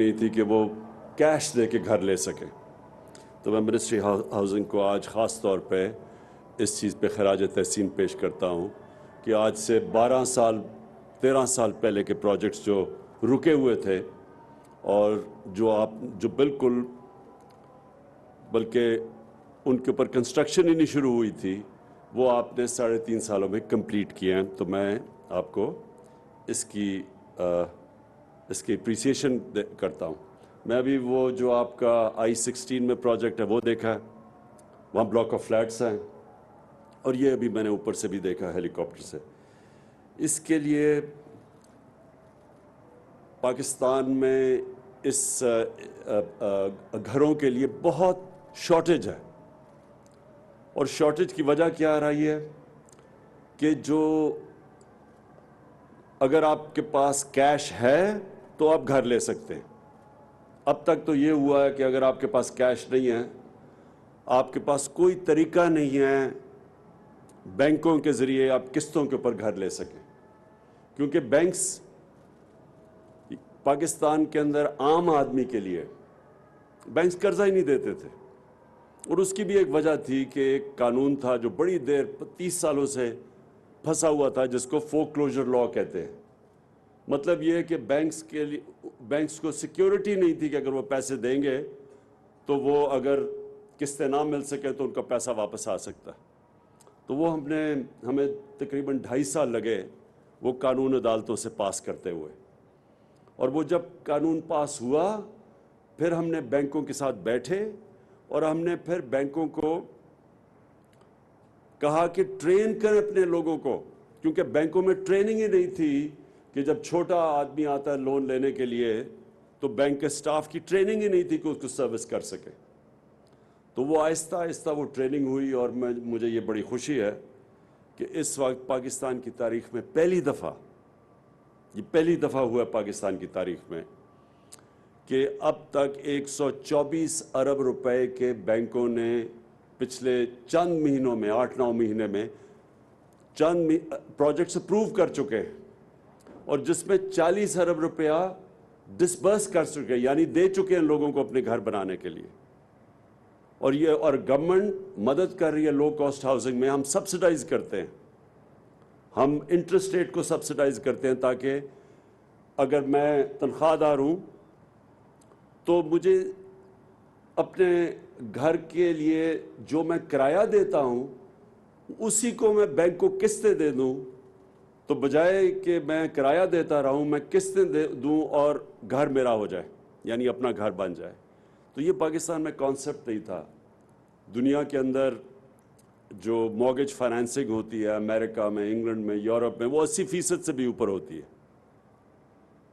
नहीं थी कि वो कैश दे के घर ले सकें। तो मैं मिनिस्ट्री हाउसिंग को आज ख़ास तौर पे इस चीज़ पे खराज तहसीन पेश करता हूँ कि आज से 12 साल 13 साल पहले के प्रोजेक्ट्स जो रुके हुए थे और जो बिल्कुल बल्कि उनके ऊपर कंस्ट्रक्शन ही नहीं शुरू हुई थी, वो आपने 3.5 सालों में कंप्लीट किए हैं। तो मैं आपको इसकी अप्रिसिएशन करता हूँ। मैं अभी वो जो आपका I-16 में प्रोजेक्ट है वो देखा है, वहाँ ब्लॉक ऑफ फ्लैट्स हैं, और ये अभी मैंने ऊपर से भी देखा हेलीकॉप्टर से। इसके लिए पाकिस्तान में इस घरों के लिए बहुत शॉर्टेज है, और शॉर्टेज की वजह क्या आ रही है कि जो अगर आपके पास कैश है तो आप घर ले सकते हैं। अब तक तो ये हुआ है कि अगर आपके पास कैश नहीं है, आपके पास कोई तरीका नहीं है बैंकों के ज़रिए आप किस्तों के ऊपर घर ले सकें, क्योंकि बैंक्स पाकिस्तान के अंदर आम आदमी के लिए बैंक्स कर्जा ही नहीं देते थे। और उसकी भी एक वजह थी कि एक कानून था जो बड़ी देर 30 सालों से फंसा हुआ था, जिसको फोरक्लोजर लॉ कहते हैं। मतलब ये है कि बैंक्स को सिक्योरिटी नहीं थी कि अगर वो पैसे देंगे तो वो अगर किस्तें ना मिल सके तो उनका पैसा वापस आ सकता है। तो वो हमें तकरीबन 2.5 साल लगे वो कानून अदालतों से पास करते हुए, और वो जब कानून पास हुआ फिर हमने बैंकों के साथ बैठे और हमने फिर बैंकों को कहा कि ट्रेन करें अपने लोगों को, क्योंकि बैंकों में ट्रेनिंग ही नहीं थी कि जब छोटा आदमी आता है लोन लेने के लिए तो बैंक के स्टाफ की ट्रेनिंग ही नहीं थी कि उसको सर्विस कर सके। तो वो आहिस्ता आहिस्ता वो ट्रेनिंग हुई, और मुझे ये बड़ी खुशी है कि इस वक्त पाकिस्तान की तारीख में पहली दफ़ा हुआ पाकिस्तान की तारीख में कि अब तक 124 अरब रुपए के बैंकों ने पिछले चंद महीनों में 8-9 महीने में चंद प्रोजेक्ट्स अप्रूव कर चुके हैं, और जिसमें 40 अरब रुपया डिसबर्स कर चुके हैं, यानी दे चुके हैं लोगों को अपने घर बनाने के लिए। और गवर्नमेंट मदद कर रही है लो कॉस्ट हाउसिंग में। हम सब्सिडाइज करते हैं, हम इंटरेस्ट रेट को सब्सिडाइज करते हैं, ताकि अगर मैं तनख्वाहदार हूँ तो मुझे अपने घर के लिए जो मैं किराया देता हूँ उसी को मैं बैंक को किस्तें दे दूँ, तो बजाय कि मैं किराया देता रहूँ मैं किस्तें दे दूँ और घर मेरा हो जाए, यानी अपना घर बन जाए। तो ये पाकिस्तान में कॉन्सेप्ट नहीं था। दुनिया के अंदर जो मॉर्गेज फाइनेंसिंग होती है अमेरिका में, इंग्लैंड में, यूरोप में, वो 80% से भी ऊपर होती है।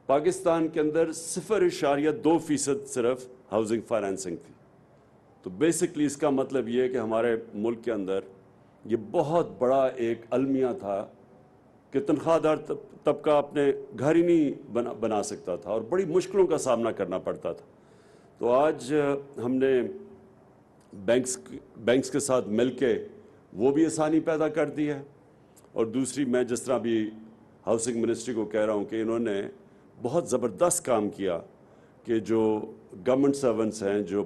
पाकिस्तान के अंदर 0.2% सिर्फ हाउसिंग फाइनेंसिंग थी। तो बेसिकली इसका मतलब ये है कि हमारे मुल्क के अंदर ये बहुत बड़ा एक अलमिया था कि तनख्वाहदार तबका अपने घर ही नहीं बना सकता था, और बड़ी मुश्किलों का सामना करना पड़ता था। तो आज हमने बैंक्स के साथ मिलके वो भी आसानी पैदा कर दी है। और दूसरी, मैं जिस तरह भी हाउसिंग मिनिस्ट्री को कह रहा हूँ कि इन्होंने बहुत ज़बरदस्त काम किया कि जो गवर्नमेंट सर्वेंट्स हैं, जो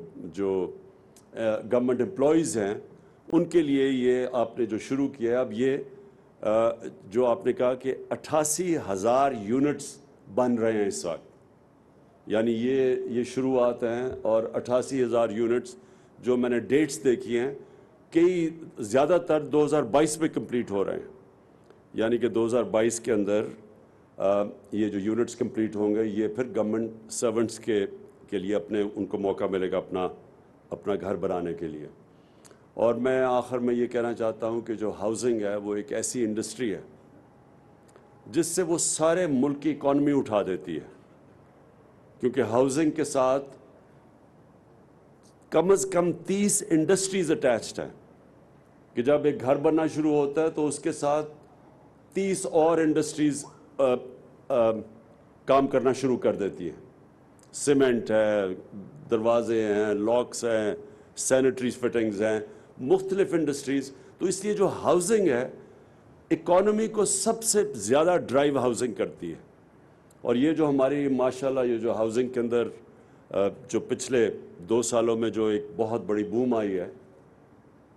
गवर्नमेंट एम्प्लॉयज़ हैं, उनके लिए ये आपने जो शुरू किया है, अब ये जो आपने कहा कि 88,000 यूनिट्स बन रहे हैं इस वक्त, यानी ये शुरुआत हैं, और 88,000 यूनिट्स जो मैंने डेट्स देखी हैं, कई ज़्यादातर 2022 में कंप्लीट हो रहे हैं, यानी कि 2022 के अंदर ये जो यूनिट्स कंप्लीट होंगे, ये फिर गवर्नमेंट सर्वेंट्स के लिए उनको मौका मिलेगा अपना घर बनाने के लिए। और मैं आखिर में ये कहना चाहता हूँ कि जो हाउसिंग है वो एक ऐसी इंडस्ट्री है जिससे वो सारे मुल्क की इकॉनमी उठा देती है, क्योंकि हाउसिंग के साथ कम से कम 30 इंडस्ट्रीज़ अटैच्ड हैं, कि जब एक घर बनना शुरू होता है तो उसके साथ 30 और इंडस्ट्रीज़ काम करना शुरू कर देती है। सीमेंट है, दरवाजे हैं, लॉक्स हैं, सैनिटरीज फिटिंग्स हैं, मुख्तलिफ इंडस्ट्रीज़। तो इसलिए जो हाउसिंग है इकॉनमी को सबसे ज़्यादा ड्राइव हाउसिंग करती है। और ये जो हमारी माशाल्लाह ये जो हाउसिंग के अंदर جو پچھلے 2 سالوں میں جو ایک بہت بڑی بوم آئی ہے،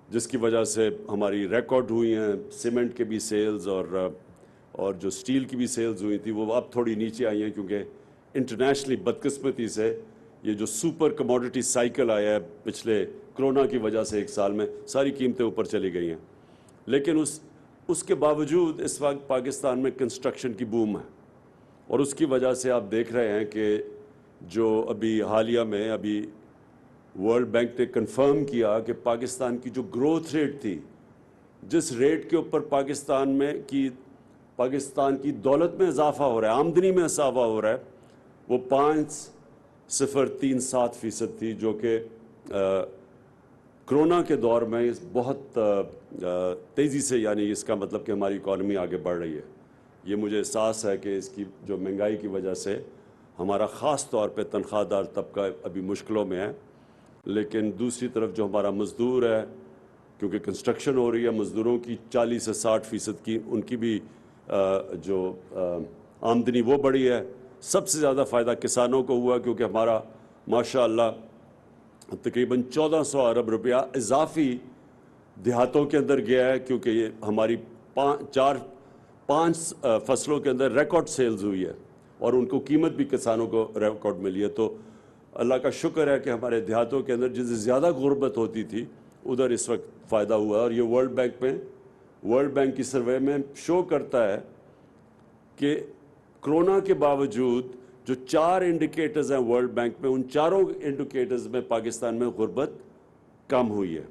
جس کی وجہ سے ہماری ریکارڈ ہوئی ہیں سیمنٹ کے بھی سیلز اور جو سٹیل کی بھی سیلز ہوئی تھی وہ اب تھوڑی نیچے آئی ہیں، کیونکہ انٹرنیشنلی بدقسمتی سے یہ جو سپر کموڈٹی سائیکل آیا ہے پچھلے کرونا کی وجہ سے 1 سال میں، ساری قیمتیں اوپر چلی گئی ہیں۔ لیکن اس کے باوجود اس وقت پاکستان میں کنسٹرکشن کی بوم ہے، اور اس کی وجہ سے آپ دیکھ رہے ہیں کہ جو ابھی حالیہ میں ورلڈ بینک نے کنفرم کیا کہ پاکستان کی جو گروتھ ریٹ تھی، جس ریٹ کے اوپر پاکستان کی دولت میں اضافہ ہو رہا ہے، آمدنی میں اضافہ ہو رہا ہے، وہ 5.037% تھی، جو کہ کرونا کے دور میں بہت تیزی سے، یعنی اس کا مطلب کہ ہماری اکانومی آگے بڑھ رہی ہے۔ یہ مجھے احساس ہے کہ اس کی جو مہنگائی کی وجہ سے ہمارا خاص طور پہ تنخواہ دار طبقہ ابھی مشکلوں میں ہے، لیکن دوسری طرف جو ہمارا مزدور ہے، کیونکہ کنسٹرکشن ہو رہی ہے، مزدوروں کی 40 سے 60% کی ان کی بھی جو آمدنی وہ بڑھی ہے۔ سب سے زیادہ فائدہ کسانوں کو ہوا، کیونکہ ہمارا ماشاءاللہ تقریباً 1400 ارب روپیہ اضافی دیہاتوں کے اندر گیا ہے، کیونکہ یہ ہماری 5 فصلوں کے اندر ریکارڈ سیلز ہوئی ہے، اور ان کو قیمت بھی کسانوں کو ریکارڈ ملی ہے۔ تو اللہ کا شکر ہے کہ ہمارے دیہاتوں کے اندر جس سے زیادہ غربت ہوتی تھی ادھر اس وقت فائدہ ہوا ہے۔ اور یہ ورلڈ بینک کی سروے میں شو کرتا ہے کہ کرونا کے باوجود جو 4 انڈیکیٹرز ہیں ورلڈ بینک میں، ان چاروں انڈیکیٹرز میں پاکستان میں غربت کم ہوئی ہے۔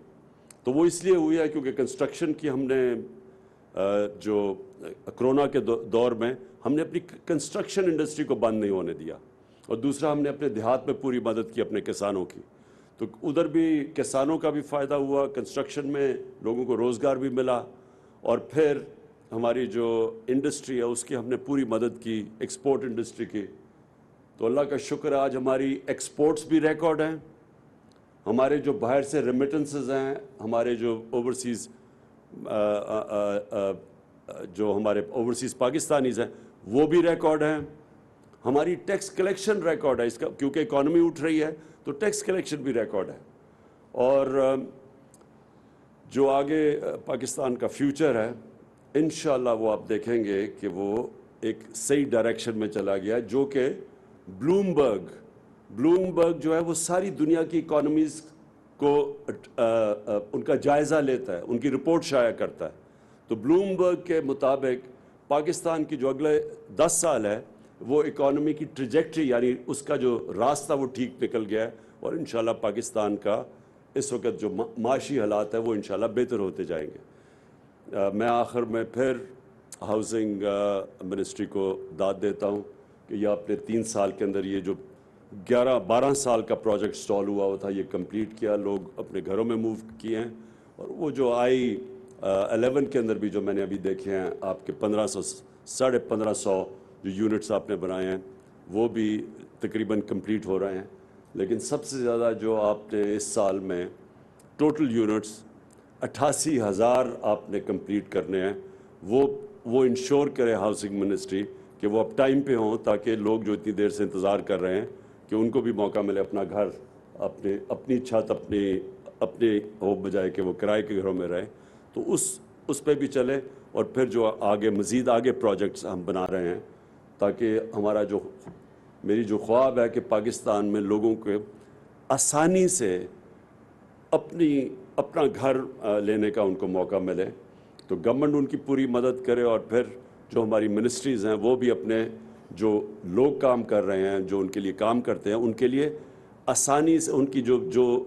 تو وہ اس لیے ہوئی ہے کیونکہ کنسٹرکشن کی ہم نے جو کرونا کے دور میں ہم نے اپنی کنسٹرکشن انڈسٹری کو بند نہیں ہونے دیا، اور دوسرا ہم نے اپنے دیہات میں پوری مدد کی اپنے کسانوں کی، تو ادھر بھی کسانوں کا بھی فائدہ ہوا، کنسٹرکشن میں لوگوں کو روزگار بھی ملا، اور پھر ہماری جو انڈسٹری ہے اس کی ہم نے پوری مدد کی، ایکسپورٹ انڈسٹری کی۔ تو اللہ کا شکر ہے آج ہماری ایکسپورٹس بھی ریکارڈ ہیں، ہمارے جو باہر سے ریمیٹنسز ہیں، ہمارے جو اوورسیز پاکستانیز ہیں وہ بھی ریکارڈ ہیں، ہماری ٹیکس کلیکشن ریکارڈ ہے، اس کا کیونکہ اکانومی اٹھ رہی ہے تو ٹیکس کلیکشن بھی ریکارڈ ہے۔ اور جو آگے پاکستان کا فیوچر ہے انشاءاللہ وہ آپ دیکھیں گے کہ وہ ایک صحیح ڈائریکشن میں چلا گیا، جو کہ بلومبرگ جو ہے وہ ساری دنیا کی اکانومیز کو ان کا جائزہ لیتا ہے، ان کی رپورٹ شائع کرتا ہے۔ تو بلومبرگ کے مطابق پاکستان کی جو اگلے 10 سال ہے وہ اکانومی کی ٹریجیکٹری، یعنی اس کا جو راستہ وہ ٹھیک نکل گیا ہے، اور انشاءاللہ پاکستان کا اس وقت جو معاشی حالات ہے وہ انشاءاللہ بہتر ہوتے جائیں گے۔ میں آخر میں پھر ہاؤسنگ منسٹری کو داد دیتا ہوں کہ یہ اپنے 3 سال کے اندر یہ جو 12 سال کا پروجیکٹ سٹال ہوا تھا یہ کمپلیٹ کیا، لوگ اپنے گھروں میں موو کیے ہیں، اور وہ جو I-11 کے اندر بھی جو میں نے ابھی دیکھے ہیں آپ کے 1500 جو یونٹس آپ نے بنائے ہیں وہ بھی تقریباً کمپلیٹ ہو رہے ہیں۔ لیکن سب سے زیادہ جو آپ نے اس سال میں ٹوٹل یونٹس 88,000 آپ نے کمپلیٹ کرنے ہیں، وہ انشور کرے ہاؤسنگ منسٹری کہ وہ اب ٹائم پہ ہوں، تاکہ لوگ جو اتنی دیر سے انتظار کر رہے ہیں کہ ان کو بھی موقع ملے اپنا گھر، اپنی چھت اپنی ہو، بجائے کہ وہ کرائے کے گھروں میں رہیں۔ تو اس پہ بھی چلے، اور پھر جو مزید آگے پروجیکٹس ہم بنا رہے ہیں، تاکہ میری جو خواب ہے کہ پاکستان میں لوگوں کو آسانی سے اپنا گھر لینے کا ان کو موقع ملے، تو گورنمنٹ ان کی پوری مدد کرے، اور پھر جو ہماری منسٹریز ہیں وہ بھی اپنے جو لوگ کام کر رہے ہیں، جو ان کے لیے کام کرتے ہیں، ان کے لیے آسانی سے ان کی جو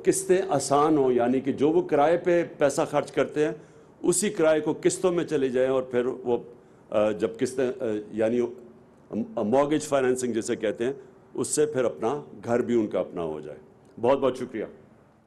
قسطیں آسان ہوں، یعنی کہ جو وہ کرائے پہ پیسہ خرچ کرتے ہیں اسی کرائے کو قسطوں میں چلے جائیں، اور پھر وہ جب قسطیں یعنی مورگیج فائنینسنگ جسے کہتے ہیں، اس سے پھر اپنا گھر بھی ان کا اپنا ہو جائے۔ بہت بہت شکریہ۔